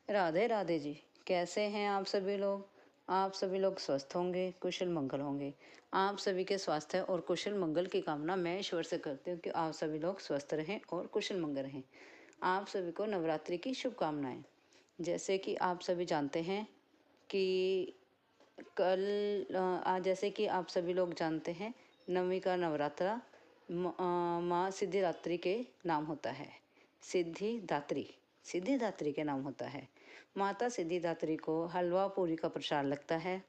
राधे राधे जी। कैसे हैं आप सभी लोग? आप सभी लोग स्वस्थ होंगे, कुशल मंगल होंगे। आप सभी के स्वास्थ्य और कुशल मंगल की कामना मैं ईश्वर से करती हूँ कि आप सभी लोग स्वस्थ रहें और कुशल मंगल रहें। आप सभी को नवरात्रि की शुभकामनाएं। जैसे कि आप सभी जानते हैं कि आज जैसे कि आप सभी लोग जानते हैं, नवमी का नवरात्रा माँ सिद्धिदात्री के नाम होता है। सिद्धिदात्री सिद्धिदात्री के नाम होता है। माता सिद्धिदात्री को हलवा पूरी का प्रसाद लगता है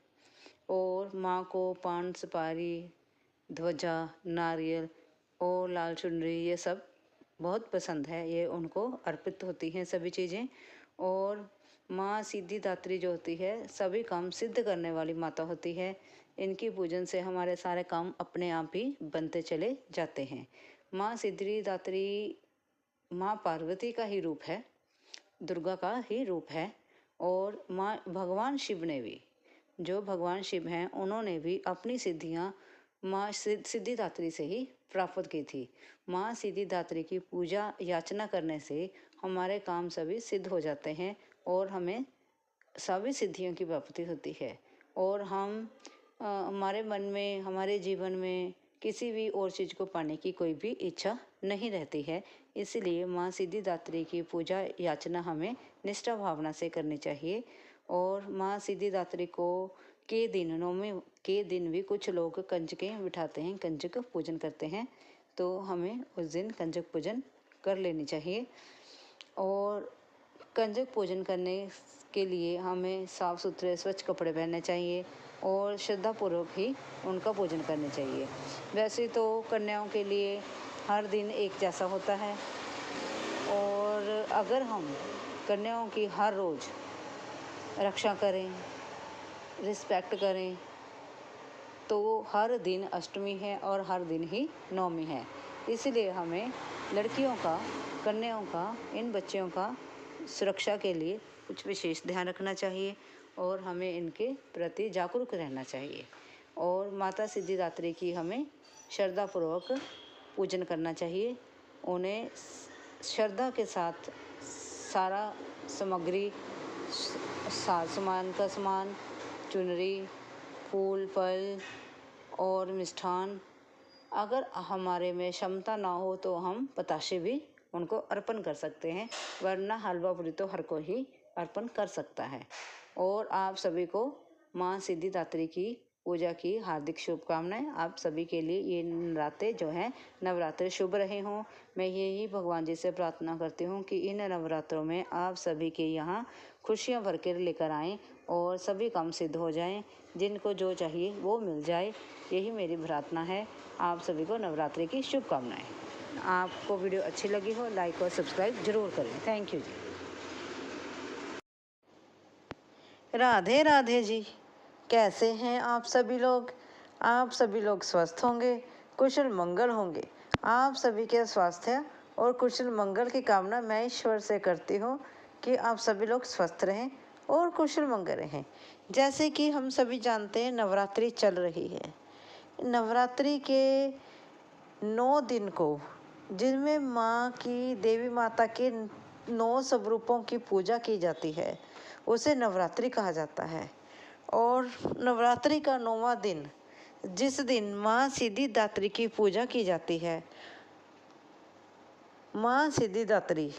और माँ को पान सुपारी, ध्वजा, नारियल और लाल चुनरी ये सब बहुत पसंद है। ये उनको अर्पित होती हैं सभी चीज़ें। और माँ सिद्धिदात्री जो होती है, सभी काम सिद्ध करने वाली माता होती है। इनकी पूजन से हमारे सारे काम अपने आप ही बनते चले जाते हैं। माँ सिद्धिदात्री माँ पार्वती का ही रूप है, दुर्गा का ही रूप है। और माँ भगवान शिव ने भी, जो भगवान शिव हैं, उन्होंने भी अपनी सिद्धियाँ माँ सिद्धिदात्री से ही प्राप्त की थी। माँ सिद्धिदात्री की पूजा याचना करने से हमारे काम सभी सिद्ध हो जाते हैं और हमें सभी सिद्धियों की प्राप्ति होती है। और हम हमारे मन में, हमारे जीवन में किसी भी और चीज़ को पाने की कोई भी इच्छा नहीं रहती है। इसलिए माँ सिद्धिदात्री की पूजा याचना हमें निष्ठा भावना से करनी चाहिए। और माँ सिद्धिदात्री को के दिन, नवमी के दिन भी कुछ लोग कंजकें बिठाते हैं, कंजक पूजन करते हैं। तो हमें उस दिन कंजक पूजन कर लेनी चाहिए। और कंजक पूजन करने के लिए हमें साफ़ सुथरे स्वच्छ कपड़े पहनने चाहिए और श्रद्धापूर्वक ही उनका पूजन करना चाहिए। वैसे तो कन्याओं के लिए हर दिन एक जैसा होता है, और अगर हम कन्याओं की हर रोज़ रक्षा करें, रिस्पेक्ट करें, तो हर दिन अष्टमी है और हर दिन ही नवमी है। इसलिए हमें लड़कियों का, कन्याओं का, इन बच्चियों का सुरक्षा के लिए कुछ विशेष ध्यान रखना चाहिए और हमें इनके प्रति जागरूक रहना चाहिए। और माता सिद्धिदात्री की हमें श्रद्धापूर्वक पूजन करना चाहिए। उन्हें श्रद्धा के साथ सारा सामग्री, सामान का सामान, चुनरी, फूल, फल और मिष्ठान, अगर हमारे में क्षमता ना हो तो हम बताशे भी उनको अर्पण कर सकते हैं, वरना हलवा पूरी तो हर कोई ही अर्पण कर सकता है। और आप सभी को माँ सिद्धिदात्री की पूजा की हार्दिक शुभकामनाएं। आप सभी के लिए ये नवरात्रे जो हैं, नवरात्रे शुभ रहे हों। मैं यही भगवान जी से प्रार्थना करती हूँ कि इन नवरात्रों में आप सभी के यहाँ खुशियाँ भर कर लेकर आएँ और सभी काम सिद्ध हो जाएं, जिनको जो चाहिए वो मिल जाए। यही मेरी प्रार्थना है। आप सभी को नवरात्रि की शुभकामनाएं। आपको वीडियो अच्छी लगी हो, लाइक और सब्सक्राइब जरूर करें। थैंक यू जी। राधे राधे जी। कैसे हैं आप सभी लोग? आप सभी लोग स्वस्थ होंगे, कुशल मंगल होंगे। आप सभी के स्वास्थ्य और कुशल मंगल की कामना मैं ईश्वर से करती हूँ कि आप सभी लोग स्वस्थ रहें और कुशल मंगल रहें। जैसे कि हम सभी जानते हैं, नवरात्रि चल रही है। नवरात्रि के 9 दिन को, जिनमें माँ की, देवी माता के 9 स्वरूपों की पूजा की जाती है, उसे नवरात्रि कहा जाता है। और नवरात्रि का 9वां दिन, जिस दिन माँ सिद्धिदात्री की पूजा की जाती है, माँ सिद्धिदात्री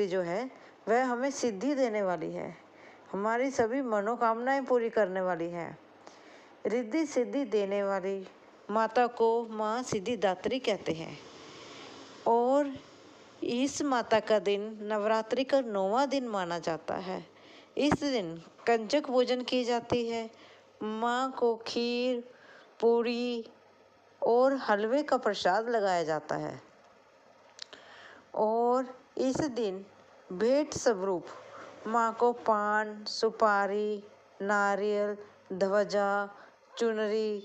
जो है वह हमें सिद्धि देने वाली है, हमारी सभी मनोकामनाएं पूरी करने वाली है। रिद्धि सिद्धि देने वाली माता को माँ सिद्धिदात्री कहते हैं। और इस माता का दिन नवरात्रि का 9वां दिन माना जाता है। इस दिन कंजक पूजन की जाती है। माँ को खीर, पूरी और हलवे का प्रसाद लगाया जाता है। और इस दिन भेंट स्वरूप माँ को पान, सुपारी, नारियल, ध्वजा, चुनरी,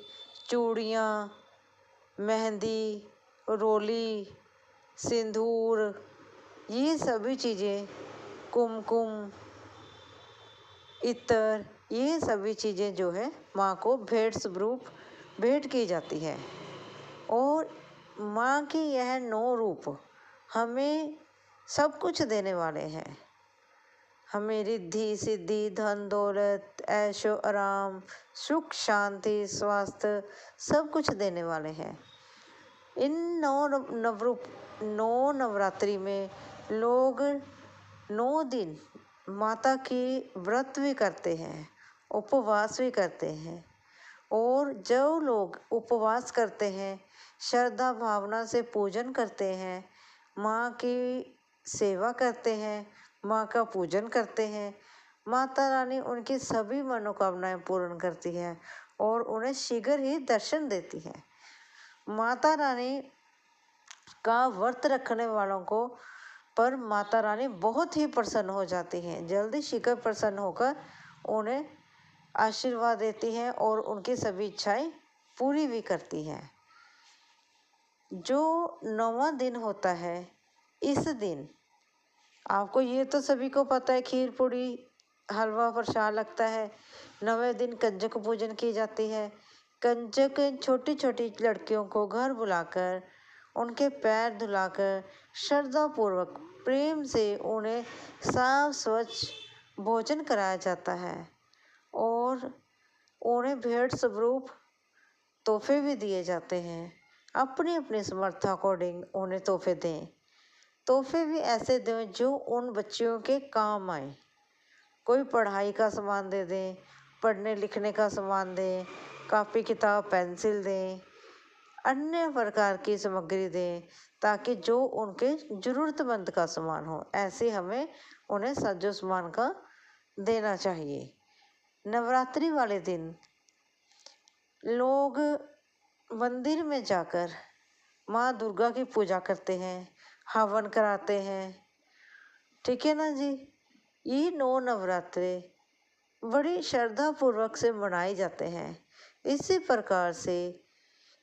चूड़ियाँ, मेहंदी, रोली, सिंदूर, ये सभी चीज़ें, कुमकुम, इत्र, ये सभी चीज़ें जो है माँ को भेंट स्वरूप भेंट की जाती है। और माँ की यह 9 रूप हमें सब कुछ देने वाले हैं। हमें रिद्धि सिद्धि धन दौलत ऐशो आराम सुख शांति स्वास्थ्य सब कुछ देने वाले हैं। इन नौ नवरात्रि में लोग 9 दिन माता की व्रत भी करते हैं, उपवास भी करते हैं। और जो लोग उपवास करते हैं, श्रद्धा भावना से पूजन करते हैं, माँ की सेवा करते हैं, माँ का पूजन करते हैं, माता रानी उनकी सभी मनोकामनाएं पूर्ण करती है और उन्हें शीघ्र ही दर्शन देती है। माता रानी का व्रत रखने वालों को पर माता रानी बहुत ही प्रसन्न हो जाती हैं, जल्दी शीघ्र प्रसन्न होकर उन्हें आशीर्वाद देती हैं और उनकी सभी इच्छाएं पूरी भी करती हैं। जो 9वां दिन होता है, इस दिन आपको ये तो सभी को पता है, खीर पूड़ी हलवा प्रसाद लगता है। 9वें दिन कंजक पूजन की जाती है। कंजक छोटी छोटी लड़कियों को घर बुलाकर उनके पैर धुलाकर श्रद्धापूर्वक प्रेम से उन्हें साफ स्वच्छ भोजन कराया जाता है और उन्हें भेंट स्वरूप तोहफे भी दिए जाते हैं। अपनी अपनी समर्थ अकॉर्डिंग उन्हें तोहफे दें। तोहफे भी ऐसे दें जो उन बच्चियों के काम आए। कोई पढ़ाई का सामान दे दें, पढ़ने लिखने का सामान दें, कापी किताब पेंसिल दें, अन्य प्रकार की सामग्री दें, ताकि जो उनके ज़रूरतमंद का सामान हो, ऐसे हमें उन्हें साजो सामान का देना चाहिए। नवरात्रि वाले दिन लोग मंदिर में जाकर माँ दुर्गा की पूजा करते हैं, हवन कराते हैं। ठीक है ना जी। ये 9 नवरात्रे बड़ी श्रद्धा पूर्वक से मनाए जाते हैं। इसी प्रकार से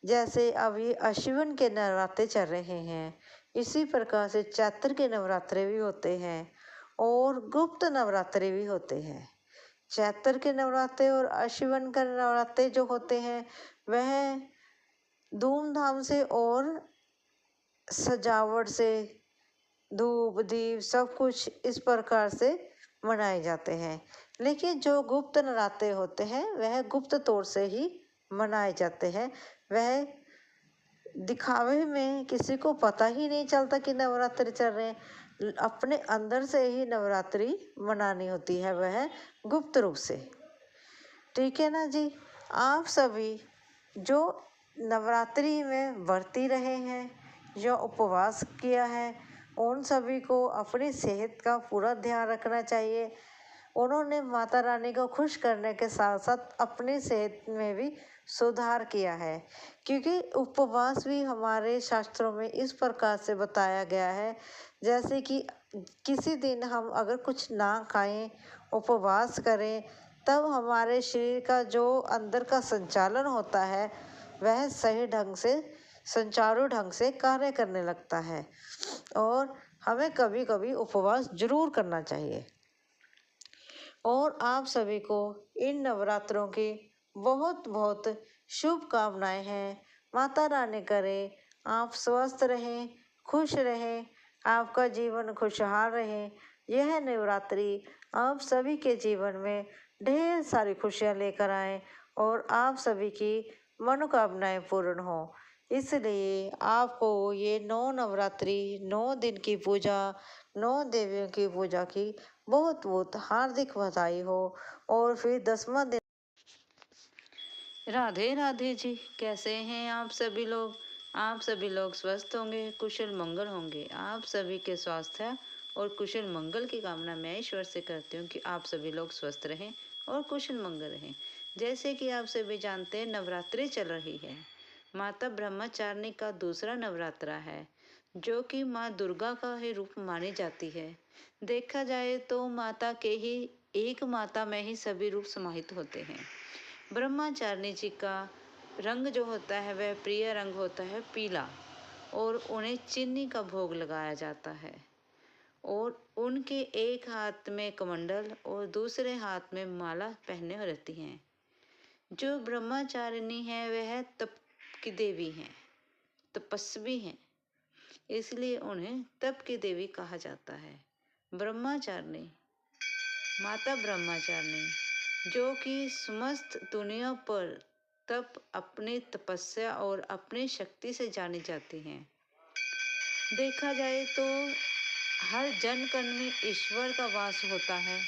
जैसे अब ये आश्विन के नवरात्रे चल रहे हैं, इसी प्रकार से चैत्र के नवरात्रे भी होते हैं और गुप्त नवरात्रे भी होते हैं। चैत्र के नवरात्रे और आश्विन के नवरात्रे जो होते हैं, वह धूमधाम से और सजावट से धूप दीप सब कुछ इस प्रकार से मनाए जाते हैं। लेकिन जो गुप्त नवरात्रे होते हैं, वह गुप्त तौर से ही मनाए जाते हैं। वह दिखावे में किसी को पता ही नहीं चलता कि नवरात्रि चल रहे हैं। अपने अंदर से ही नवरात्रि मनानी होती है, वह गुप्त रूप से। ठीक है ना जी। आप सभी जो नवरात्रि में व्रती रहे हैं, जो उपवास किया है, उन सभी को अपनी सेहत का पूरा ध्यान रखना चाहिए। उन्होंने माता रानी को खुश करने के साथ साथ अपनी सेहत में भी सुधार किया है, क्योंकि उपवास भी हमारे शास्त्रों में इस प्रकार से बताया गया है, जैसे कि किसी दिन हम अगर कुछ ना खाएं, उपवास करें, तब हमारे शरीर का जो अंदर का संचालन होता है, वह सही ढंग से सुचारू ढंग से कार्य करने लगता है और हमें कभी कभी उपवास जरूर करना चाहिए। और आप सभी को इन नवरात्रों की बहुत बहुत शुभकामनाएं हैं। माता रानी करे आप स्वस्थ रहें, खुश रहें, आपका जीवन खुशहाल रहे। यह नवरात्रि आप सभी के जीवन में ढेर सारी खुशियाँ लेकर आए और आप सभी की मनोकामनाएं पूर्ण हो। इसलिए आपको ये 9 नवरात्रि 9 दिन की पूजा, 9 देवियों की पूजा की बहुत बहुत हार्दिक बधाई हो। और फिर 10वां दिन राधे राधे जी। कैसे हैं आप सभी लोग? आप सभी लोग स्वस्थ होंगे, कुशल मंगल होंगे। आप सभी के स्वास्थ्य और कुशल मंगल की कामना मैं ईश्वर से करती हूँ कि आप सभी लोग स्वस्थ रहें और कुशल मंगल रहें। जैसे कि आप सभी जानते हैं, नवरात्रि चल रही है। माता ब्रह्मचारिणी का दूसरा नवरात्रा है, जो कि माँ दुर्गा का ही रूप मानी जाती है। देखा जाए तो माता के ही एक माता में ही सभी रूप समाहित होते हैं। ब्रह्मचारिणी जी का रंग जो होता है, वह प्रिय रंग होता है पीला, और उन्हें चीनी का भोग लगाया जाता है और उनके एक हाथ में कमंडल और दूसरे हाथ में माला पहने रहती हैं। जो ब्रह्मचारिणी है, वह तप की देवी हैं, तपस्वी हैं, इसलिए उन्हें तप की देवी कहा जाता है। ब्रह्मचारिणी माता ब्रह्मचारिणी जो कि समस्त दुनिया पर तप अपनी तपस्या और अपनी शक्ति से जानी जाती हैं। देखा जाए तो हर जन कण में ईश्वर का वास होता है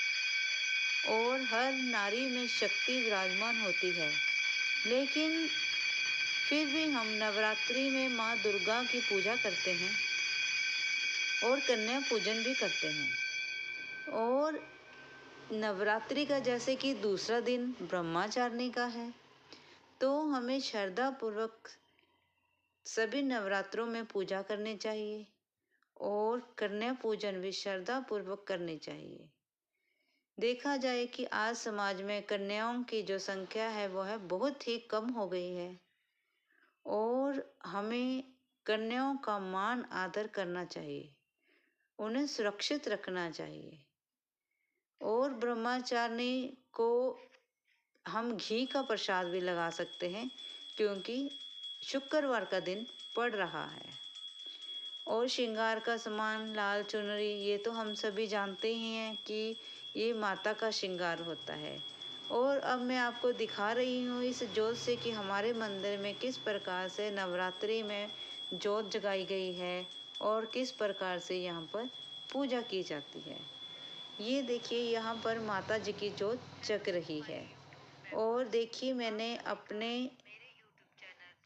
और हर नारी में शक्ति विराजमान होती है, लेकिन फिर भी हम नवरात्रि में माँ दुर्गा की पूजा करते हैं और कन्या पूजन भी करते हैं। और नवरात्रि का जैसे कि दूसरा दिन ब्रह्मचारिणी का है, तो हमें श्रद्धा पूर्वक सभी नवरात्रों में पूजा करनी चाहिए और कन्या पूजन भी श्रद्धा पूर्वक करनी चाहिए। देखा जाए कि आज समाज में कन्याओं की जो संख्या है वो है बहुत ही कम हो गई है और हमें कन्याओं का मान आदर करना चाहिए, उन्हें सुरक्षित रखना चाहिए। और ब्रह्मचारिणी को हम घी का प्रसाद भी लगा सकते हैं क्योंकि शुक्रवार का दिन पड़ रहा है। और श्रृंगार का सामान लाल चुनरी ये तो हम सभी जानते ही हैं कि ये माता का श्रृंगार होता है। और अब मैं आपको दिखा रही हूँ इस जोत से कि हमारे मंदिर में किस प्रकार से नवरात्रि में जोत जगाई गई है और किस प्रकार से यहाँ पर पूजा की जाती है। ये देखिए यहाँ पर माता जी की जोत जग रही है। और देखिए मैंने अपने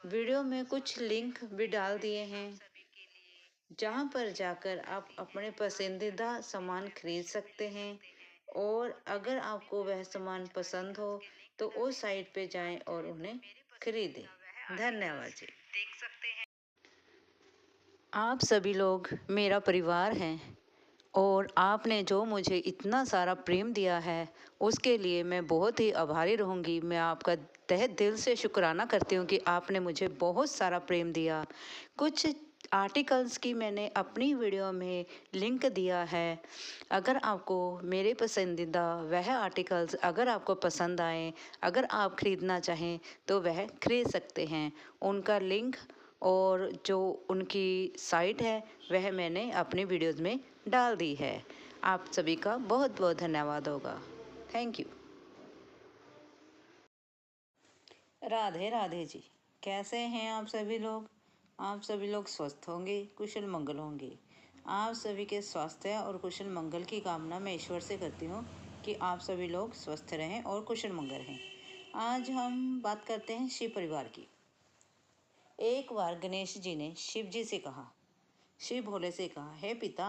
वीडियो में कुछ लिंक भी डाल दिए हैं जहाँ पर जाकर आप अपने पसंदीदा सामान खरीद सकते हैं। और अगर आपको वह सामान पसंद हो तो उस साइट पे जाएं और उन्हें खरीदें। धन्यवाद जी। आप सभी लोग मेरा परिवार हैं और आपने जो मुझे इतना सारा प्रेम दिया है उसके लिए मैं बहुत ही आभारी रहूँगी। मैं आपका तहे दिल से शुक्राना करती हूँ कि आपने मुझे बहुत सारा प्रेम दिया। कुछ आर्टिकल्स की मैंने अपनी वीडियो में लिंक दिया है। अगर आपको मेरे पसंदीदा वह आर्टिकल्स अगर आपको पसंद आए, अगर आप ख़रीदना चाहें तो वह खरीद सकते हैं। उनका लिंक और जो उनकी साइट है वह मैंने अपनी वीडियोस में डाल दी है। आप सभी का बहुत बहुत धन्यवाद होगा। Thank you. राधे राधे जी। कैसे हैं आप सभी लोग? आप सभी लोग स्वस्थ होंगे, कुशल मंगल होंगे। आप सभी के स्वास्थ्य और कुशल मंगल की कामना मैं ईश्वर से करती हूँ कि आप सभी लोग स्वस्थ रहें और कुशल मंगल रहें। आज हम बात करते हैं शिव परिवार की। एक बार गणेश जी ने शिव जी से कहा, शिव भोले से कहा, हे पिता,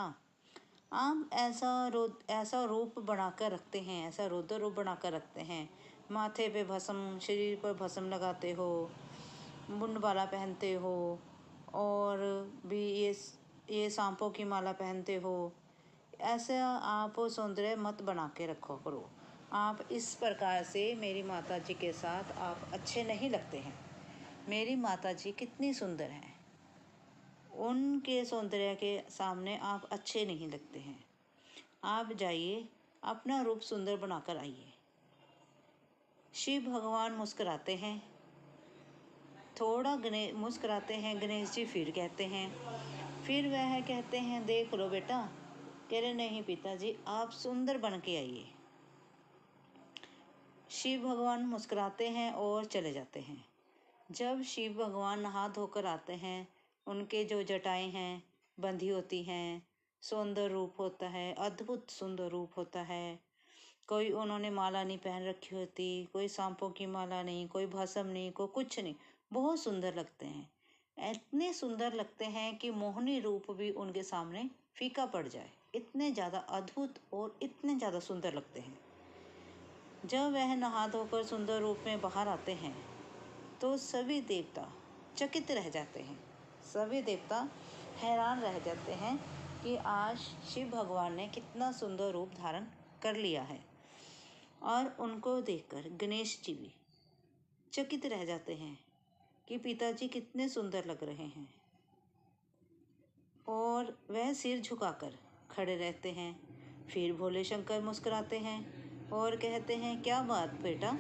आप ऐसा रूप बनाकर रखते हैं, ऐसा रुद्र रूप बनाकर रखते हैं, माथे पे भस्म, शरीर पर भस्म लगाते हो, मुंड माला पहनते हो और भी ये सांपों की माला पहनते हो। ऐसा आप सौंदर्य मत बना के रखो करो। आप इस प्रकार से मेरी माता जी के साथ आप अच्छे नहीं लगते हैं। मेरी माता जी कितनी सुंदर हैं, उनके सौंदर्य के सामने आप अच्छे नहीं लगते हैं। आप जाइए, अपना रूप सुंदर बनाकर आइए। शिव भगवान मुस्कुराते हैं, थोड़ा मुस्कुराते हैं गणेश जी, फिर कहते हैं, फिर वह कहते हैं, देख लो बेटा। कह रहे, नहीं पिताजी, आप सुंदर बन के आइए। शिव भगवान मुस्कुराते हैं और चले जाते हैं। जब शिव भगवान नहा धोकर आते हैं, उनके जो जटाएं हैं बंधी होती हैं, सुंदर रूप होता है, अद्भुत सुंदर रूप होता है। कोई उन्होंने माला नहीं पहन रखी होती, कोई सांपों की माला नहीं, कोई भस्म नहीं, कोई कुछ नहीं, बहुत सुंदर लगते हैं। इतने सुंदर लगते हैं कि मोहनी रूप भी उनके सामने फीका पड़ जाए, इतने ज़्यादा अद्भुत और इतने ज़्यादा सुंदर लगते हैं। जब वह नहा धोकर सुंदर रूप में बाहर आते हैं तो सभी देवता चकित रह जाते हैं। सभी देवता हैरान रह जाते हैं कि आज शिव भगवान ने कितना सुंदर रूप धारण कर लिया है। और उनको देखकर गणेश जी भी चकित रह जाते हैं कि पिताजी कितने सुंदर लग रहे हैं। और वह सिर झुकाकर खड़े रहते हैं। फिर भोले शंकर मुस्कुराते हैं और कहते हैं, क्या बात बेटा,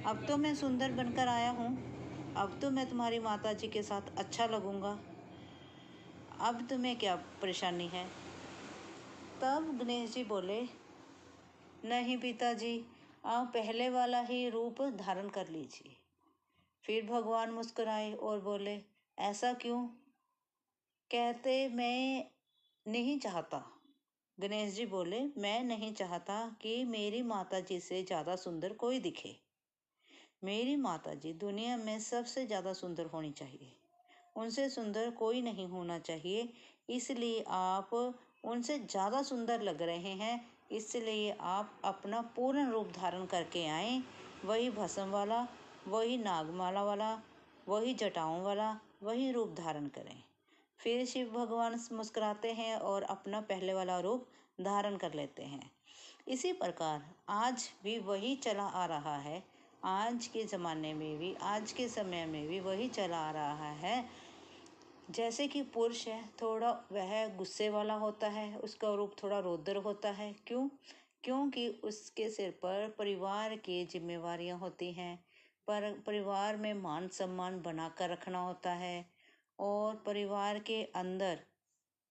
अब तो मैं सुंदर बनकर आया हूँ, अब तो मैं तुम्हारी माता जी के साथ अच्छा लगूंगा, अब तुम्हें क्या परेशानी है? तब गणेश जी बोले, नहीं पिताजी, आप पहले वाला ही रूप धारण कर लीजिए। फिर भगवान मुस्कुराए और बोले, ऐसा क्यों? कहते मैं नहीं चाहता। गणेश जी बोले, मैं नहीं चाहता कि मेरी माता जी से ज़्यादा सुंदर कोई दिखे। मेरी माता जी दुनिया में सबसे ज़्यादा सुंदर होनी चाहिए, उनसे सुंदर कोई नहीं होना चाहिए। इसलिए आप उनसे ज़्यादा सुंदर लग रहे हैं, इसलिए आप अपना पूर्ण रूप धारण करके आए। वही भस्म वाला, वही नागमाला वाला, वही जटाओं वाला, वही रूप धारण करें। फिर शिव भगवान मुस्कुराते हैं और अपना पहले वाला रूप धारण कर लेते हैं। इसी प्रकार आज भी वही चला आ रहा है। आज के ज़माने में भी, आज के समय में भी वही चला आ रहा है। जैसे कि पुरुष है, थोड़ा वह गुस्से वाला होता है, उसका रूप थोड़ा रौद्र होता है। क्यों? क्योंकि उसके सिर पर परिवार की जिम्मेवारियां होती हैं, पर परिवार में मान सम्मान बनाकर रखना होता है और परिवार के अंदर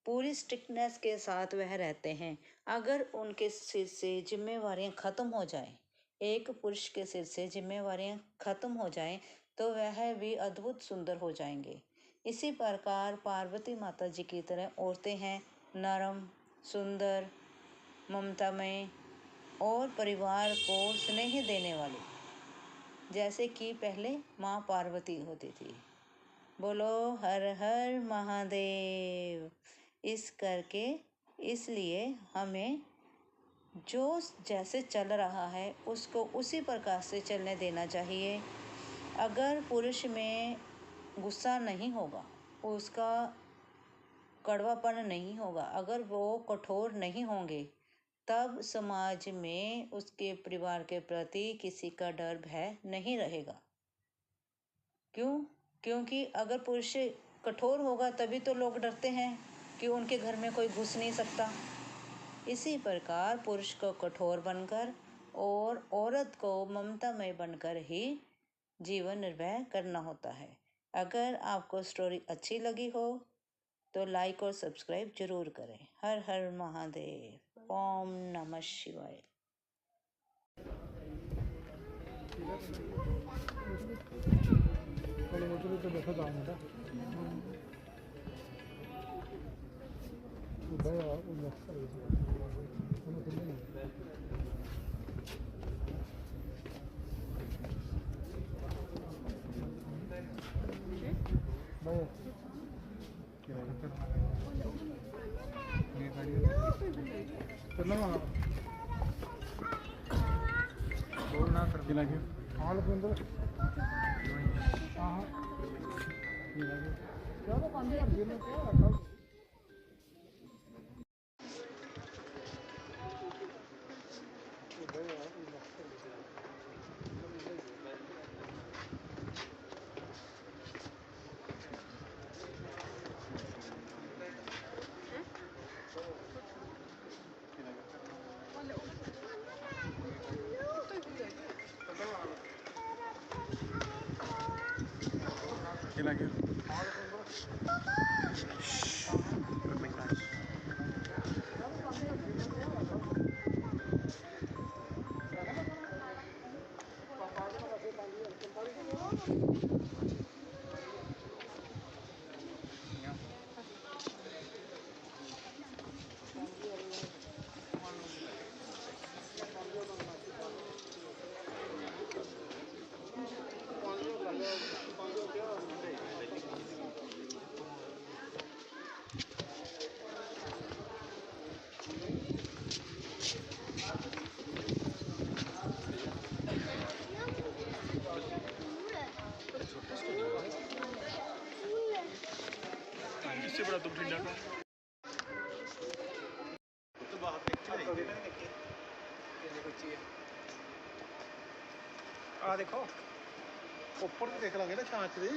पूरी स्ट्रिक्टनेस के साथ वह रहते हैं। अगर उनके सिर से जिम्मेवारियां खत्म हो जाएं, एक पुरुष के सिर से जिम्मेवारियां खत्म हो जाएं, तो वह भी अद्भुत सुंदर हो जाएंगे। इसी प्रकार पार्वती माता जी की तरह औरतें हैं, नरम, सुंदर, ममतामय और परिवार को स्नेह देने वाली, जैसे कि पहले माँ पार्वती होती थी। बोलो हर हर महादेव। इस करके इसलिए हमें जो जैसे चल रहा है उसको उसी प्रकार से चलने देना चाहिए। अगर पुरुष में गुस्सा नहीं होगा, उसका कड़वापन नहीं होगा, अगर वो कठोर नहीं होंगे, तब समाज में उसके परिवार के प्रति किसी का डर भय नहीं रहेगा। क्यों? क्योंकि अगर पुरुष कठोर होगा तभी तो लोग डरते हैं कि उनके घर में कोई घुस नहीं सकता। इसी प्रकार पुरुष को कठोर बनकर और औरत को ममतामय बनकर ही जीवन निर्वाह करना होता है। अगर आपको स्टोरी अच्छी लगी हो तो लाइक और सब्सक्राइब जरूर करें। हर हर महादेव। ओम नमः शिवाय। इससे बड़ा तुम ठंडा का तो बाहर आ देखो ऊपर तो देख लांगे ना छांच दी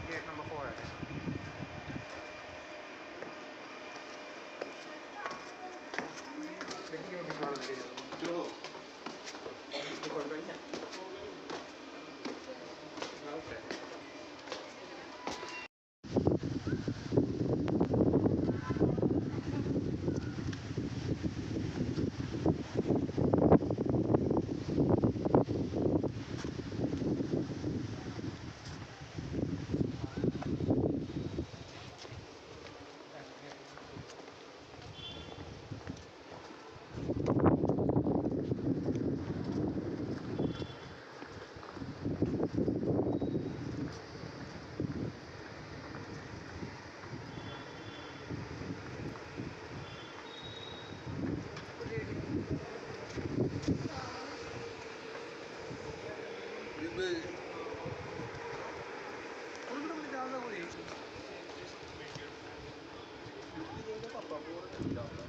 गेट नंबर 4 है चलो लोग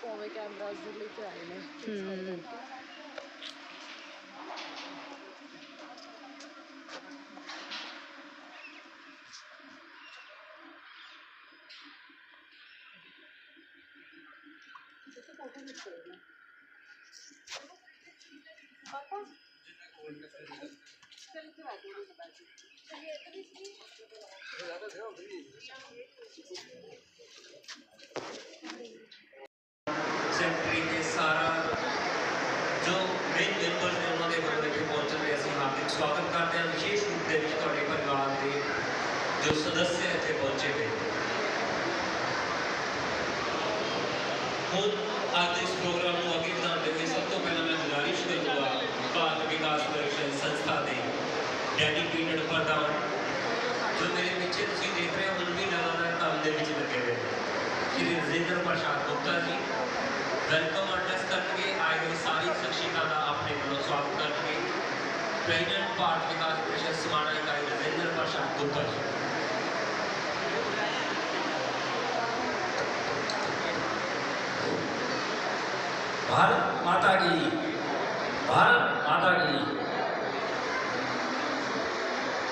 होवे कैमरास लेके आए ने सेक्रेटरी के सारा जो मेन मेंबर्स ने उन्होंने ਵੱਲੋਂ ਇੱਥੇ ਪਹੁੰਚਣ ਦੇ ਅਸੀਂ ਹਾਰਦਿਕ ਸਵਾਗਤ ਕਰਦੇ ਹਾਂ ਵਿਸ਼ੇਸ਼ ਰੂਪ ਦੇ ਵਿੱਚ ਤੁਹਾਡੇ ਪਰਿਵਾਰ ਦੇ ਜੋ ਸਦस्य ਇੱਥੇ ਪਹੁੰਚੇ ਨੇ ਹੁਣ ਅੱਜ ਇਸ ਪ੍ਰੋਗਰਾਮ ਨੂੰ ਅੱਗੇ ਵਧਾਉਂਦੇ ਹੋਏ ਸਭ ਤੋਂ ਪਹਿਲਾਂ ਮੈਂ ਗੁਜ਼ਾਰਿਸ਼ ਕਰੂੰਗਾ ਭਾਰਤ ਵਿਕਾਸ ਪਰਿਸ਼ਦ ਸੰਸਥਾ ਦੇ ਡੈਡੀਕੇਟਡ ਪ੍ਰਧਾਨ ਜੋ ਮੇਰੇ ਪਿੱਛੇ ਤੁਸੀਂ ਦੇਖ ਰਹੇ ਹੋ ਹੁਣ ਵੀ ਲਗਾਤਾਰ ਕੰਮ ਦੇ ਵਿੱਚ ਲੱਗੇ ਹੋਏ ਨੇ श्री राजेंद्र प्रसाद गुप्ता जी वेलकम एड्रेस करके आए हुए सारी शख्सियतों का अपने वालों स्वागत करके प्रेसिडेंट भारत विकास परिषद समाना इकाई राजेंद्र प्रसाद गुप्ता जी। भारत माता की, भारत माता की।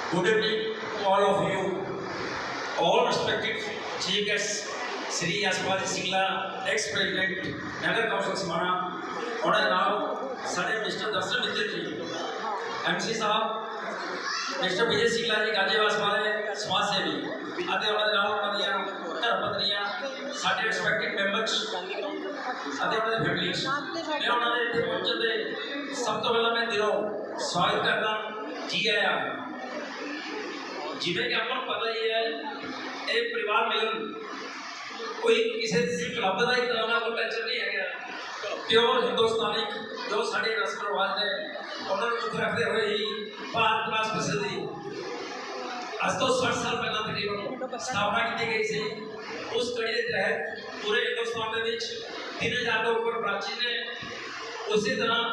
Good evening to all of you, all respected chief guests. Shri Yashpal Singla ex president नगर कौंसल समाना और साढ़े मिस्टर दर्शन मित्र जी MC साहब मिस्टर विजय सिंगला जी गाजीवास वाले समाज सेवी आते धर्मपत्नियां साढ़े रिस्पेक्टेड मेंबर्स फैमिलीज मैं उन्होंने पहुंचने के सब तो पहला मैं दिलों स्वागत करता जी आया जिमें कि आपको पता ही है एक परिवार मिलन कोई किसी क्लब का ही तरह कोई टेंशन नहीं है प्योर हिंदुस्तानी जो साढ़े रस्म रिवाज ने उन्होंने मुख रखते हुए ही भारत विकास परिषद की आज तो 60 साल पहले तकरीबन स्थापना की गई थी उस कड़ी के तहत पूरे हिंदुस्तान के 3000 के ऊपर ब्रांचेज ने उसी तरह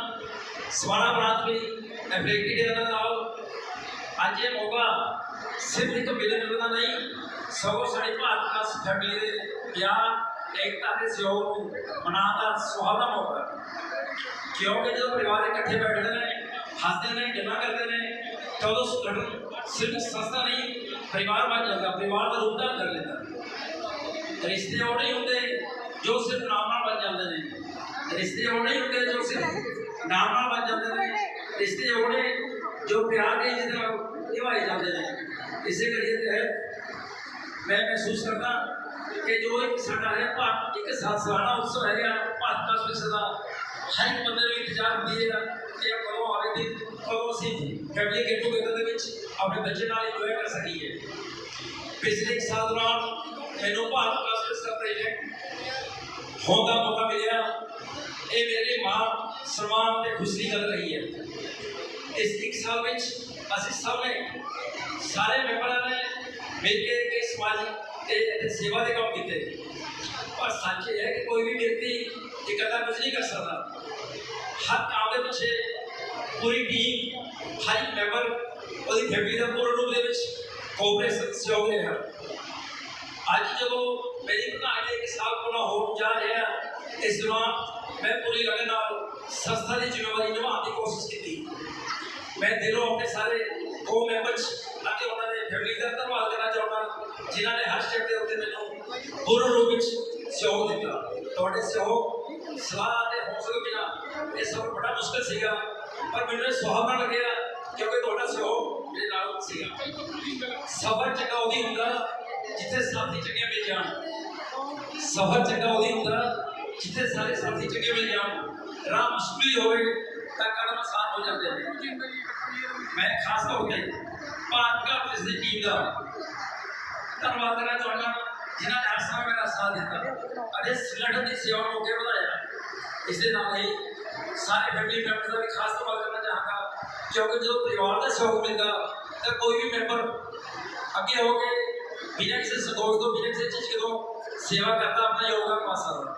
समाना ब्रांच भी एफिलेटेड है आज ये मौका सिर्फ एक मिलने जुलना नहीं सगों साड़ी भारत विकास फैमिली प्यार एकता के सहयोग मनाने का सुहावना मौका क्योंकि जो परिवार इकट्ठे बैठते हैं हंसते हैं गल्लां करते हैं तो संगठन सिर्फ संस्था नहीं परिवार बन जाता परिवार का रूप धारण कर लेता रिश्ते वो नहीं होंगे जो सिर्फ नाम बन जाते हैं रिश्ते वो नहीं होंगे जो सिर्फ नाम बन जाते हैं रिश्ते वो ने जो प्यार के जितना निभाए जाते हैं इसी करिए तहत मैं महसूस करता कि जो एक साडा है भारत एक सालाना उत्सव है भारत विकास परिषद का हर एक बंदे को इंतजार होती है कि कदों आवे दिन कदों असीं फैमिली गेट टूगेदर दे विच अपने बच्चे नाल इंजॉय कर सकीए पिछले 1 साल दौरान मैनूं भारत विकास परिषद का प्रेसिडेंट होने का मौका मिला ये मेरे मां सम्मान और खुशी की गल रही है इस 1 साल में असीं सब ने सारे मेंबरों ने मिलकर कई समाजिक सेवा के काम किए पर सच है कि कोई भी व्यक्ति इकट्ठा कुछ नहीं कर सकता हर काम के पीछे पूरी टीम हर एक मैंबर और फैमिली का पूर्ण रूप से कोऑपरेशन सहयोग रहा आज जो मेरी प्रधान एक साल पूरा हो जा रहा है इस दौरान मैं पूरी लगन संस्था की जिम्मेवारी निभाने की कोशिश की मैं दिलों अपने सारे को मैंबर्स उन्होंने फैमिली का धन्यवाद करना चाहूँगा जिन्होंने हर स्टेप के उत्ते मैंने पूर्ण रूप में सहयोग दिता थोड़े सहयोग सलाह के हौसले बिना ये सब बड़ा मुश्किल सीगा पर मैंने सुहावना लगे क्योंकि थोड़ा सहयोग मेरे नाल सीगा सफर चंगा उदी हुंदा जिथे साथी चंगे मिल जान सफर चंगा उदी हुंदा जिथे सारे साथी चंगे मिल जान राह मुश्किल होवे तां कदम आसान हो जाते हैं मैं खास तौर पर भारत का परिषद टीम का धन्यवाद करना चाहूँगा जिन्होंने हर समय मेरा साथ दिता अरे संगठन की सेवा को अगे बढ़ाया इसके नाल ही सारे फैमिली मेंबर्स का भी खास धन्यवाद करना चाहूँगा क्योंकि जो परिवार का सहयोग मिलता तो कोई भी मेंबर अगे होकर बिना किसी संकोच तो बिना किसी चीज को सेवा करता अपना योगदान पा सकता।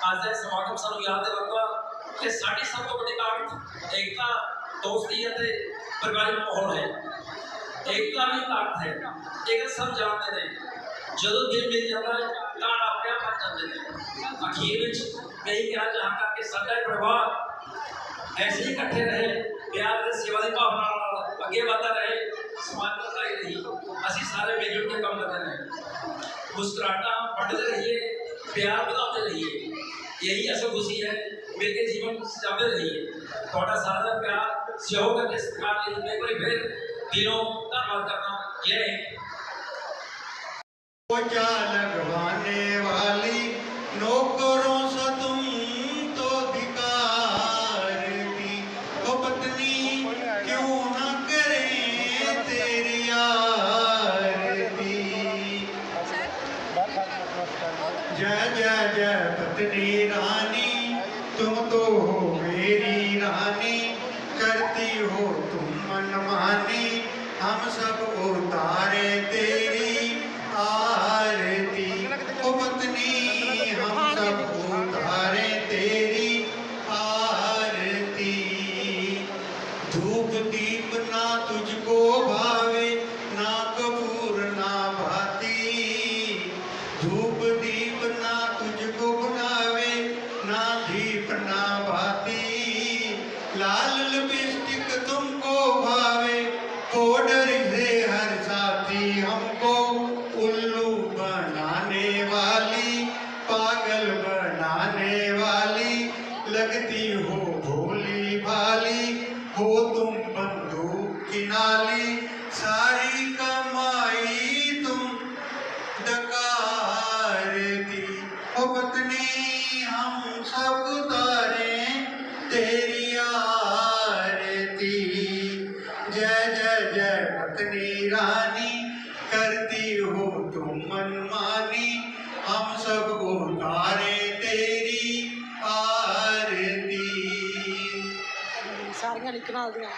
आज का समागम सानू याद दिलाता कि साडी सब तो बड़ी ताकत एकता, दोस्ती ਅਤੇ ਪਰਿਵਾਰਿਕ माहौल है। एकता भी ताकत है, एक सब जानते हैं ਜਦੋਂ ਦਿਲ ਮਿਲ ਜਾਂਦਾ ਤਾਂ ਆਪਣੇ ਆਪ ਬਣ ਜਾਂਦੇ ਨੇ। ਅਖੀਰ ਵਿੱਚ ਕਈ ਕਹਿਣਾ ਚਾਹਾਂਗਾ ਕਿ ਸਾਡਾ ਪਰਿਵਾਰ ऐसे ही इकट्ठे रहे, प्यार ਤੇ सेवा ਦੀ ਭਾਵਨਾ ਨਾਲ ਅੱਗੇ ਵਧਦਾ ਰਹੇ, ਸਮਾਜ ਨੂੰ ਲਾਈ ਰਹੀ, ਅਸੀਂ ਸਾਰੇ ਮਿਲ ਜੁਲ ਕੇ ਕੰਮ ਕਰਦੇ ਰਹੇ, मुस्कुराहटा बढ़ते रहिए, प्यार बढ़ाते रहिए, यही असल खुशी है। मिलके जीवन सजाते रहिए। थोड़ा सारा प्यार सहयोग करके सत्कार लिए मैं कोई फिर दिलों धन्यवाद करना। जय हिंद। पोचा लगवाने वाली नौकरों से तुम तो धिकार की, ओ पत्नी क्यों न करें तेरी आरती। जय जय जय पत्नी रानी, तुम तो हो मेरी रानी, करती हो तुम मनमानी, हम सब उतारे तेरी आरती। ओ पत्नी हम सब उतारे तेरी आरती। धूप दीप ना तुझको भावे, ना कपूर ना भाती। धूप दीप ना तुझको बनावे, ना दीप ना भाती। लाल लिपस्टिक तुमको भावे, पाउडर से हर साथी हमको उल्लू बनाने वाली, पागल बनाने वाली, लगती हो भोली भाली, हो तुम बंदूक की नाली, सारी कमाई तुम डकारती। ओ पत्नी हम सब उतारे तेरी आरती। जय जय जय पत्नी रानी, करती हो तुम मनमानी, हम सब उतारे तेरी आरती। ਸਾਰੀਆਂ ਲਿਖਣਾ ਆਉਂਦੀਆਂ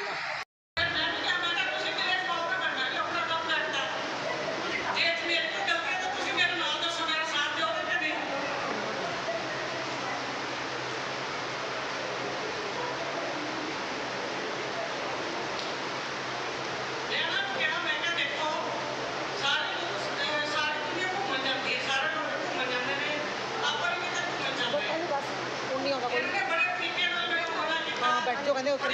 ਬੈਠ ਜਾਓ ਕਹਿੰਦੇ ਉੱਤਰ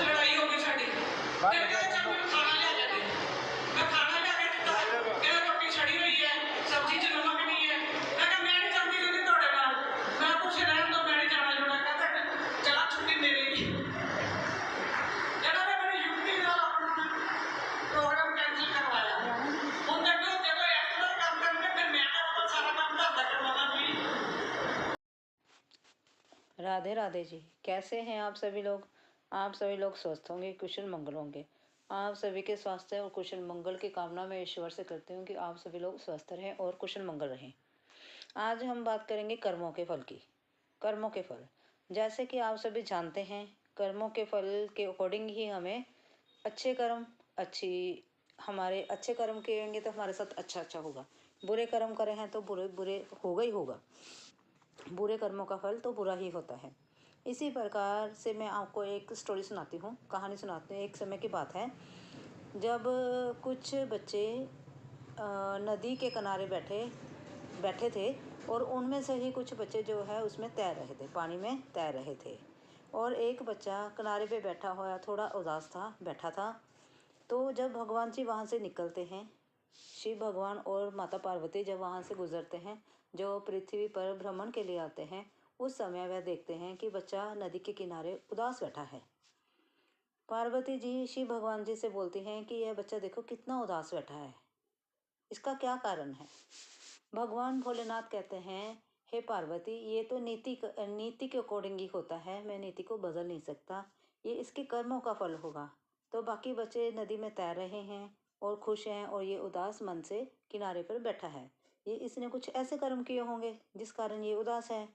लड़ाई हो गई साड़ी। खाना लिया के मैं खाना लिया के दिता, कह रोटी छड़ी हुई है, सब्जी च नमक नहीं है। मैं कहा मैं नहीं चाहती कि तोड़े नाल, मैं कुछ रहन दो, मैं नहीं जाना जुड़ा। कहता चला छुट्टी मेरी नहीं। इन्होंने मेरी युक्ति नाल अपना प्रोग्राम कैंसिल करवाया। हुण देखो जो एक्स्ट्रा काम करने फिर मैं तो सारा काम घर दा करवाना भी। राधे राधे जी, कैसे हैं आप सभी लोग? आप सभी लोग स्वस्थ होंगे, कुशल मंगल होंगे। आप सभी के स्वास्थ्य और कुशल मंगल की कामना मैं ईश्वर से करती हूँ कि आप सभी लोग स्वस्थ रहें और कुशल मंगल रहें। आज हम बात करेंगे कर्मों के फल की। कर्मों के फल, जैसे कि आप सभी जानते हैं, कर्मों के फल के अकॉर्डिंग ही हमें अच्छे कर्म हमारे अच्छे कर्म करेंगे तो हमारे साथ अच्छा अच्छा होगा, बुरे कर्म करें हैं तो बुरे बुरे होगा ही होगा। बुरे कर्मों का फल तो बुरा ही होता है। इसी प्रकार से मैं आपको एक स्टोरी सुनाती हूँ, कहानी सुनाती हूँ। एक समय की बात है जब कुछ बच्चे नदी के किनारे बैठे थे और उनमें से ही कुछ बच्चे जो है उसमें तैर रहे थे, पानी में तैर रहे थे। और एक बच्चा किनारे पे बैठा हुआ थोड़ा उदास बैठा था। तो जब भगवान जी वहाँ से निकलते हैं, शिव भगवान और माता पार्वती जब वहाँ से गुजरते हैं, जो पृथ्वी पर भ्रमण के लिए आते हैं, उस समय वह देखते हैं कि बच्चा नदी के किनारे उदास बैठा है। पार्वती जी शिव भगवान जी से बोलती हैं कि यह बच्चा देखो कितना उदास बैठा है, इसका क्या कारण है? भगवान भोलेनाथ कहते हैं, हे पार्वती, ये तो नीति के अकॉर्डिंग ही होता है, मैं नीति को बदल नहीं सकता, ये इसके कर्मों का फल होगा। तो बाकी बच्चे नदी में तैर रहे हैं और खुश हैं, और ये उदास मन से किनारे पर बैठा है। ये इसने कुछ ऐसे कर्म किए होंगे जिस कारण ये उदास है।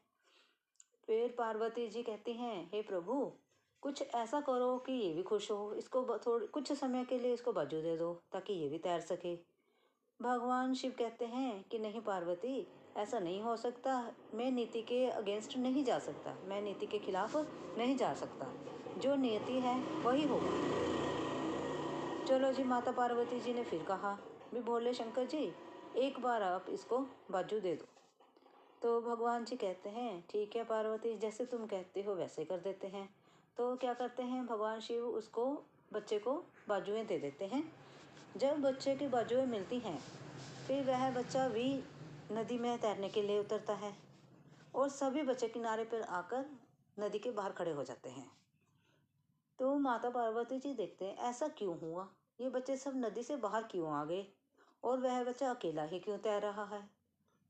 फिर पार्वती जी कहती हैं, हे प्रभु, कुछ ऐसा करो कि ये भी खुश हो, इसको थोड़ी कुछ समय के लिए इसको बाजू दे दो ताकि ये भी तैर सके। भगवान शिव कहते हैं कि नहीं पार्वती, ऐसा नहीं हो सकता, मैं नीति के अगेंस्ट नहीं जा सकता, मैं नीति के खिलाफ नहीं जा सकता, जो नियति है वही होगा। चलो जी, माता पार्वती जी ने फिर कहा, भी भोले शंकर जी, एक बार आप इसको बाजू दे दो। तो भगवान जी कहते हैं, ठीक है पार्वती, जैसे तुम कहते हो वैसे कर देते हैं। तो क्या करते हैं, भगवान शिव उसको बच्चे को बाजुएं दे देते हैं। जब बच्चे की बाजुएं मिलती हैं, फिर वह बच्चा भी नदी में तैरने के लिए उतरता है, और सभी बच्चे किनारे पर आकर नदी के बाहर खड़े हो जाते हैं। तो माता पार्वती जी देखते हैं, ऐसा क्यों हुआ, ये बच्चे सब नदी से बाहर क्यों आ गए, और वह बच्चा अकेला ही क्यों तैर रहा है।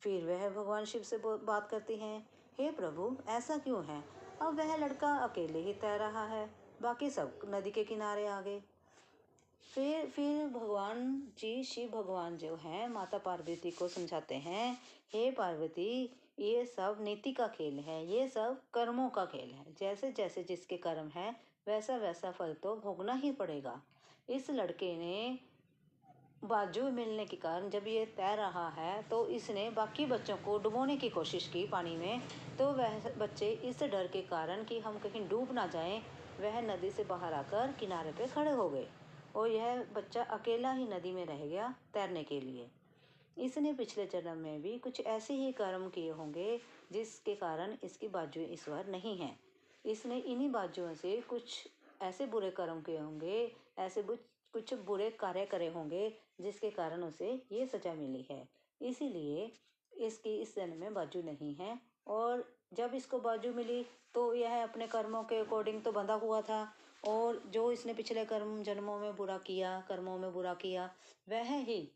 फिर वह भगवान शिव से बात करती हैं, हे प्रभु, ऐसा क्यों है, अब वह लड़का अकेले ही तैर रहा है, बाकी सब नदी के किनारे आ गए। फिर भगवान जी, शिव भगवान जो हैं, माता पार्वती को समझाते हैं, हे पार्वती, ये सब नीति का खेल है, ये सब कर्मों का खेल है, जैसे जैसे जिसके कर्म है वैसा वैसा फल तो भोगना ही पड़ेगा। इस लड़के ने बाजू मिलने के कारण जब ये तैर रहा है तो इसने बाकी बच्चों को डुबोने की कोशिश की पानी में, तो वह बच्चे इस डर के कारण कि हम कहीं डूब ना जाएं, वह नदी से बाहर आकर किनारे पे खड़े हो गए, और यह बच्चा अकेला ही नदी में रह गया तैरने के लिए। इसने पिछले जन्म में भी कुछ ऐसे ही कर्म किए होंगे जिसके कारण इसकी बाजुएं इस बार नहीं हैं। इसने इन्हीं बाजुओं से कुछ ऐसे बुरे कर्म किए होंगे, ऐसे कुछ बुरे कार्य करे होंगे जिसके कारण उसे ये सजा मिली है। इसीलिए इसकी इस जन्म में बाजू नहीं है, और जब इसको बाजू मिली तो यह अपने कर्मों के अकॉर्डिंग तो बंधा हुआ था, और जो इसने पिछले जन्मों में बुरा किया, कर्मों में बुरा किया, वह ही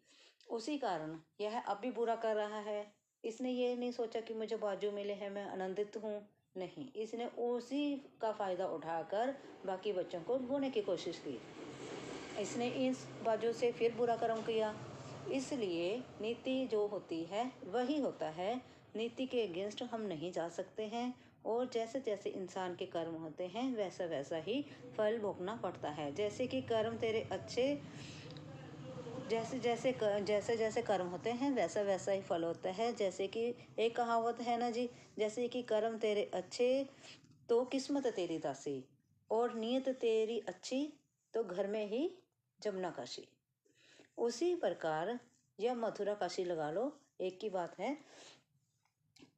उसी कारण यह अब भी बुरा कर रहा है। इसने ये नहीं सोचा कि मुझे बाजू मिले हैं, मैं आनंदित हूँ, नहीं, इसने उसी का फ़ायदा उठाकर बाकी बच्चों को डुबोने की कोशिश की। इसने इस बाजू से फिर बुरा कर्म किया। इसलिए नीति जो होती है वही होता है, नीति के अगेंस्ट हम नहीं जा सकते हैं, और जैसे जैसे इंसान के कर्म होते हैं वैसा वैसा ही फल भोगना पड़ता है। जैसे कि कर्म तेरे अच्छे, जैसे जैसे कर्म होते हैं वैसा वैसा ही फल होता है। जैसे कि एक कहावत है ना जी, जैसे कि कर्म तेरे अच्छे तो किस्मत तेरी दासी, और नीयत तेरी अच्छी तो घर में ही जमुना काशी। उसी प्रकार, या मथुरा काशी लगा लो, एक की बात है।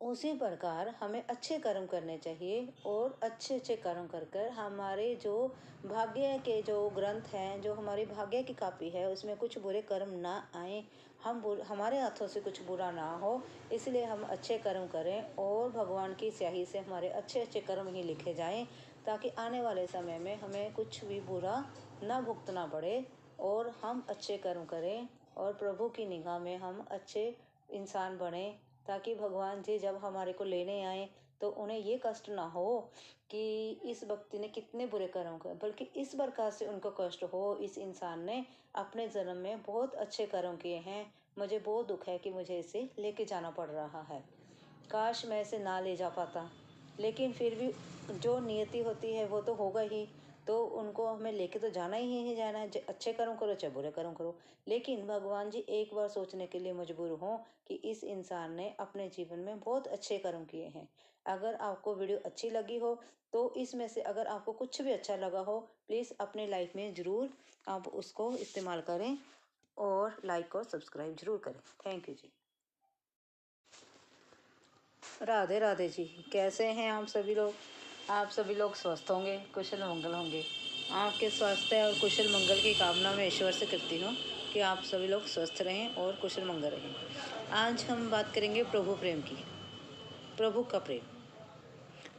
उसी प्रकार हमें अच्छे कर्म करने चाहिए, और अच्छे अच्छे कर्म कर कर हमारे जो भाग्य के जो ग्रंथ हैं, जो हमारी भाग्य की कापी है, उसमें कुछ बुरे कर्म ना आए, हमारे हाथों से कुछ बुरा ना हो, इसलिए हम अच्छे कर्म करें, और भगवान की स्याही से हमारे अच्छे अच्छे कर्म ही लिखे जाएं, ताकि आने वाले समय में हमें कुछ भी बुरा ना भुगतना पड़े, और हम अच्छे कर्म करें, और प्रभु की निगाह में हम अच्छे इंसान बने, ताकि भगवान जी जब हमारे को लेने आए तो उन्हें ये कष्ट ना हो कि इस व्यक्ति ने कितने बुरे कर्म किए, बल्कि इस प्रकार से उनको कष्ट हो, इस इंसान ने अपने जन्म में बहुत अच्छे कर्म किए हैं, मुझे बहुत दुख है कि मुझे इसे लेके जाना पड़ रहा है, काश मैं इसे ना ले जा पाता। लेकिन फिर भी जो नियति होती है वो तो होगा ही, तो उनको हमें लेके तो जाना ही जाना है, अच्छे कर्म करो चाहे बुरे कर्म करो। लेकिन भगवान जी एक बार सोचने के लिए मजबूर हों कि इस इंसान ने अपने जीवन में बहुत अच्छे कर्म किए हैं। अगर आपको वीडियो अच्छी लगी हो तो इसमें से अगर आपको कुछ भी अच्छा लगा हो, प्लीज़ अपने लाइफ में ज़रूर आप उसको इस्तेमाल करें, और लाइक और सब्सक्राइब ज़रूर करें। थैंक यू जी। राधे राधे जी, कैसे हैं आप सभी लोग? आप सभी लोग स्वस्थ होंगे, कुशल मंगल होंगे। आपके स्वास्थ्य और कुशल मंगल की कामना मैं ईश्वर से करती हूँ कि आप सभी लोग स्वस्थ रहें और कुशल मंगल रहें। आज हम बात करेंगे प्रभु प्रेम की। प्रभु का प्रेम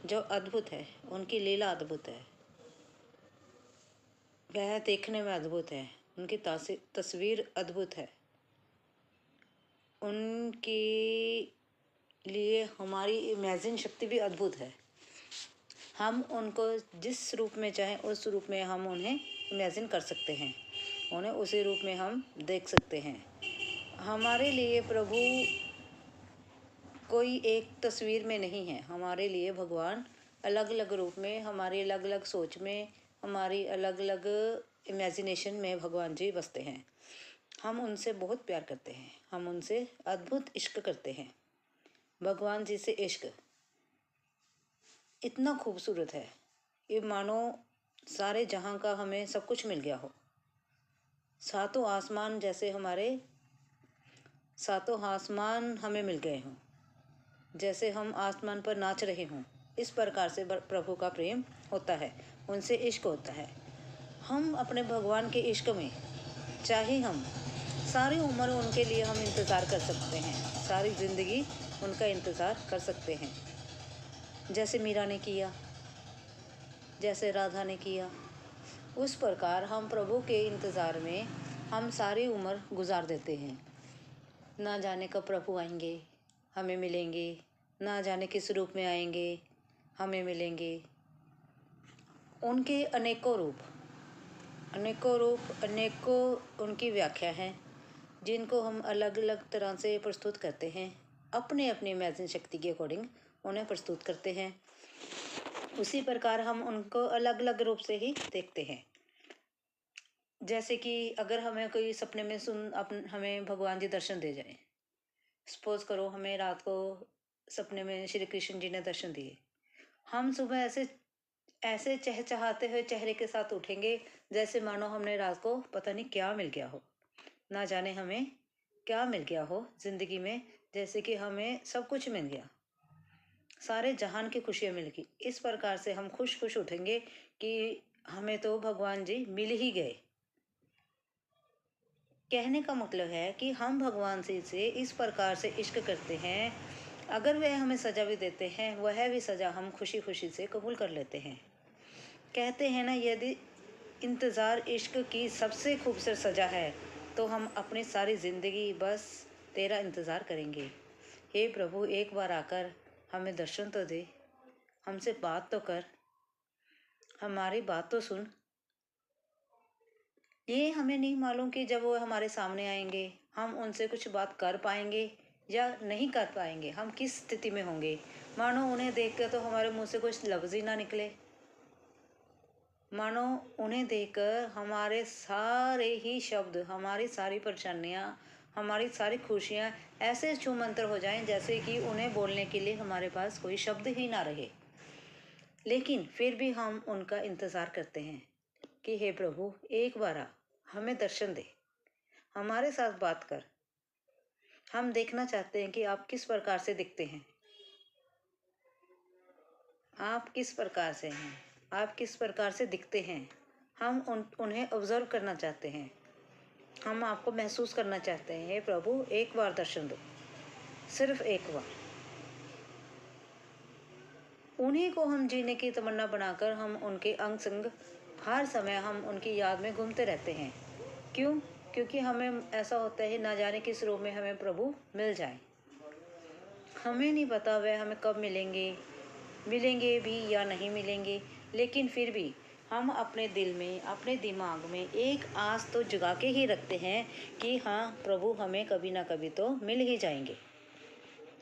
जो अद्भुत है, उनकी लीला अद्भुत है, वह देखने में अद्भुत है, उनकी तस्वीर अद्भुत है, उनकी लिए हमारी इमेजिन शक्ति भी अद्भुत है। हम उनको जिस रूप में चाहें उस रूप में हम उन्हें इमेजिन कर सकते हैं, उन्हें उसी रूप में हम देख सकते हैं। हमारे लिए प्रभु कोई एक तस्वीर में नहीं है, हमारे लिए भगवान अलग अलग रूप में, हमारी अलग अलग सोच में, हमारी अलग अलग इमेजिनेशन में भगवान जी बसते हैं। हम उनसे बहुत प्यार करते हैं, हम उनसे अद्भुत इश्क करते हैं। भगवान जी से इश्क इतना खूबसूरत है, ये मानो सारे जहां का हमें सब कुछ मिल गया हो। सातों आसमान जैसे हमारे सातों आसमान हमें मिल गए हों, जैसे हम आसमान पर नाच रहे हों। इस प्रकार से प्रभु का प्रेम होता है, उनसे इश्क होता है। हम अपने भगवान के इश्क में चाहे हम सारी उम्र उनके लिए हम इंतज़ार कर सकते हैं, सारी ज़िंदगी उनका इंतज़ार कर सकते हैं। जैसे मीरा ने किया, जैसे राधा ने किया, उस प्रकार हम प्रभु के इंतज़ार में हम सारी उम्र गुजार देते हैं। ना जाने कब प्रभु आएंगे, हमें मिलेंगे, ना जाने किस रूप में आएंगे, हमें मिलेंगे। उनके अनेकों रूप, अनेकों उनकी व्याख्या है, जिनको हम अलग अलग तरह से प्रस्तुत करते हैं, अपने अपने इमेजिन शक्ति के अकॉर्डिंग उन्हें प्रस्तुत करते हैं। उसी प्रकार हम उनको अलग अलग रूप से ही देखते हैं। जैसे कि अगर हमें कोई सपने में हमें भगवान जी दर्शन दे जाए, सपोज करो हमें रात को सपने में श्री कृष्ण जी ने दर्शन दिए, हम सुबह ऐसे चहचहाते हुए चेहरे के साथ उठेंगे जैसे मानो हमने रात को पता नहीं क्या मिल गया हो, ना जाने हमें क्या मिल गया हो ज़िंदगी में, जैसे कि हमें सब कुछ मिल गया, सारे जहान की खुशियाँ मिल गई। इस प्रकार से हम खुश खुश उठेंगे कि हमें तो भगवान जी मिल ही गए। कहने का मतलब है कि हम भगवान से इस प्रकार से इश्क करते हैं, अगर वह हमें सज़ा भी देते हैं, वह भी सज़ा हम खुशी खुशी से कबूल कर लेते हैं। कहते हैं ना, यदि इंतज़ार इश्क की सबसे खूबसूरत सज़ा है तो हम अपनी सारी ज़िंदगी बस तेरा इंतज़ार करेंगे। हे प्रभु, एक बार आकर हमें दर्शन तो दे, हमसे बात तो कर, हमारी बात तो सुन। ये हमें नहीं मालूम कि जब वो हमारे सामने आएंगे हम उनसे कुछ बात कर पाएंगे या नहीं कर पाएंगे, हम किस स्थिति में होंगे। मानो उन्हें देखकर तो हमारे मुंह से कुछ लफ्ज़ ही ना निकले, मानो उन्हें देखकर हमारे सारे ही शब्द, हमारी सारी परेशानियाँ, हमारी सारी खुशियाँ ऐसे छूमंतर हो जाएं जैसे कि उन्हें बोलने के लिए हमारे पास कोई शब्द ही ना रहे। लेकिन फिर भी हम उनका इंतज़ार करते हैं कि हे प्रभु, एक बार आ, हमें दर्शन दे, हमारे साथ बात कर। हम देखना चाहते हैं कि आप किस प्रकार से दिखते हैं, आप किस प्रकार से हैं, आप किस प्रकार से दिखते हैं। हम उन्हें ऑब्जर्व करना चाहते हैं, हम आपको महसूस करना चाहते हैं। हे प्रभु, एक बार दर्शन दो, सिर्फ एक बार। उन्हीं को हम जीने की तमन्ना बनाकर हम उनके अंग संग हर समय हम उनकी याद में घूमते रहते हैं। क्यों? क्योंकि हमें ऐसा होता है ना जाने किस रूप में हमें प्रभु मिल जाए। हमें नहीं पता वह हमें कब मिलेंगे भी या नहीं मिलेंगे, लेकिन फिर भी हम अपने दिल में, अपने दिमाग में एक आस तो जगा के ही रखते हैं कि हाँ प्रभु हमें कभी ना कभी तो मिल ही जाएंगे।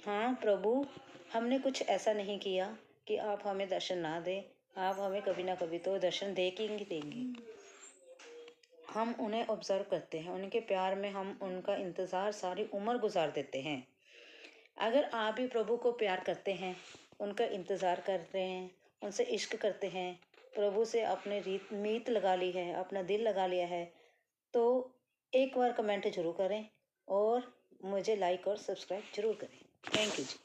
हाँ प्रभु, हमने कुछ ऐसा नहीं किया कि आप हमें दर्शन ना दें, आप हमें कभी ना कभी तो दर्शन देंगे। हम उन्हें ऑब्जर्व करते हैं, उनके प्यार में हम उनका इंतज़ार सारी उम्र गुजार देते हैं। अगर आप भी प्रभु को प्यार करते हैं, उनका इंतज़ार करते हैं, उनसे इश्क करते हैं, प्रभु से अपने मीत लगा ली है, अपना दिल लगा लिया है, तो एक बार कमेंट जरूर करें और मुझे लाइक और सब्सक्राइब जरूर करें। Thank you ji.